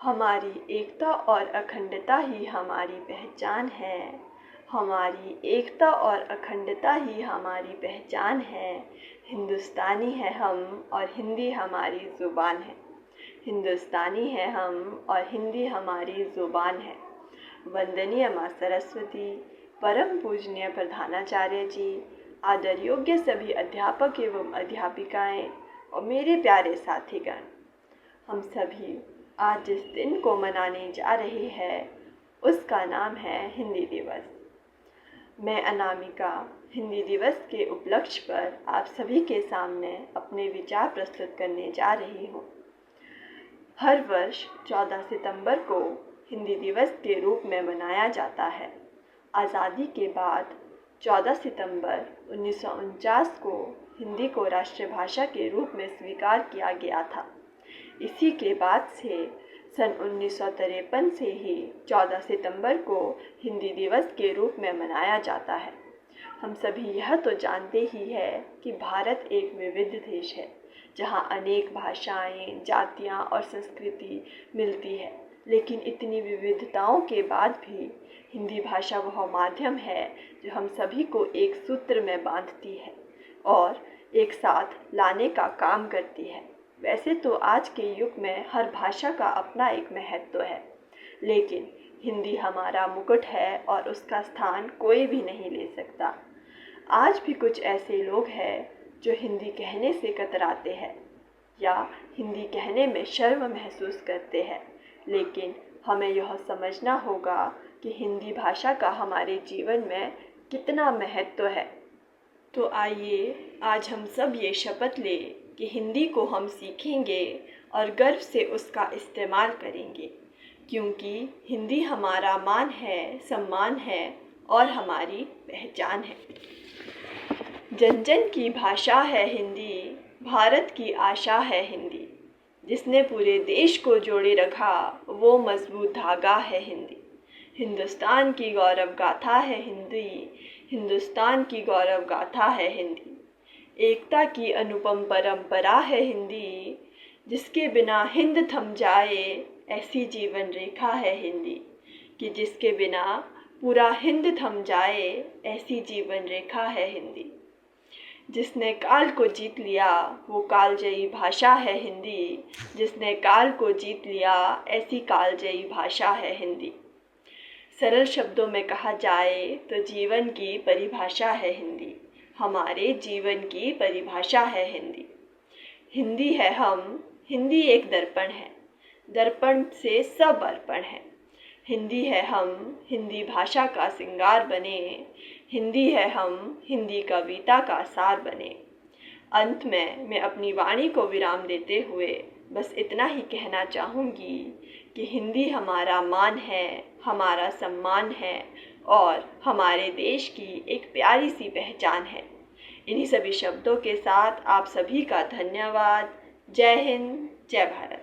हमारी एकता और अखंडता ही हमारी पहचान है। हमारी एकता और अखंडता ही हमारी पहचान है। हिंदुस्तानी है हम और हिंदी हमारी ज़ुबान है। हिंदुस्तानी है हम और हिंदी हमारी ज़ुबान है। वंदनीय माँ सरस्वती, परम पूजनीय प्रधानाचार्य जी, आदर योग्य सभी अध्यापक एवं अध्यापिकाएं और मेरे प्यारे साथीगण, हम सभी आज जिस दिन को मनाने जा रहे हैं उसका नाम है हिंदी दिवस। मैं अनामिका हिंदी दिवस के उपलक्ष्य पर आप सभी के सामने अपने विचार प्रस्तुत करने जा रही हूँ। हर वर्ष 14 सितंबर को हिंदी दिवस के रूप में मनाया जाता है। आज़ादी के बाद 14 सितंबर 1949 को हिंदी को राष्ट्रभाषा के रूप में स्वीकार किया गया था। इसी के बाद से सन 1953 से ही 14 सितंबर को हिंदी दिवस के रूप में मनाया जाता है। हम सभी यह तो जानते ही है कि भारत एक विविध देश है जहाँ अनेक भाषाएं, जातियाँ और संस्कृति मिलती है, लेकिन इतनी विविधताओं के बाद भी हिंदी भाषा वह माध्यम है जो हम सभी को एक सूत्र में बांधती है और एक साथ लाने का काम करती है। वैसे तो आज के युग में हर भाषा का अपना एक महत्व है, लेकिन हिंदी हमारा मुकुट है और उसका स्थान कोई भी नहीं ले सकता। आज भी कुछ ऐसे लोग हैं जो हिंदी कहने से कतराते हैं या हिंदी कहने में शर्म महसूस करते हैं, लेकिन हमें यह समझना होगा कि हिंदी भाषा का हमारे जीवन में कितना महत्व है। तो आइए आज हम सब ये शपथ लें कि हिंदी को हम सीखेंगे और गर्व से उसका इस्तेमाल करेंगे, क्योंकि हिंदी हमारा मान है, सम्मान है और हमारी पहचान है। जन जन की भाषा है हिंदी, भारत की आशा है हिंदी। जिसने पूरे देश को जोड़े रखा वो मजबूत धागा है हिंदी। हिंदुस्तान की गौरव गाथा है हिंदी, हिंदुस्तान की गौरव गाथा है हिंदी। एकता की अनुपम परंपरा है हिंदी, जिसके बिना हिंद थम जाए ऐसी जीवन रेखा है हिंदी। कि जिसके बिना पूरा हिंद थम जाए ऐसी जीवन रेखा है हिंदी। जिसने काल को जीत लिया वो कालजयी भाषा है हिंदी। जिसने काल को जीत लिया ऐसी कालजयी भाषा है हिंदी। सरल शब्दों में कहा जाए तो जीवन की परिभाषा है हिंदी। हमारे जीवन की परिभाषा है हिंदी। हिंदी है हम, हिंदी एक दर्पण है, दर्पण से सब अर्पण है। हिंदी है हम, हिंदी भाषा का सिंगार बने। हिंदी है हम, हिंदी कविता का सार बने। अंत में मैं अपनी वाणी को विराम देते हुए बस इतना ही कहना चाहूँगी कि हिंदी हमारा मान है, हमारा सम्मान है और हमारे देश की एक प्यारी सी पहचान है। इन्हीं सभी शब्दों के साथ आप सभी का धन्यवाद। जय हिंद, जय भारत।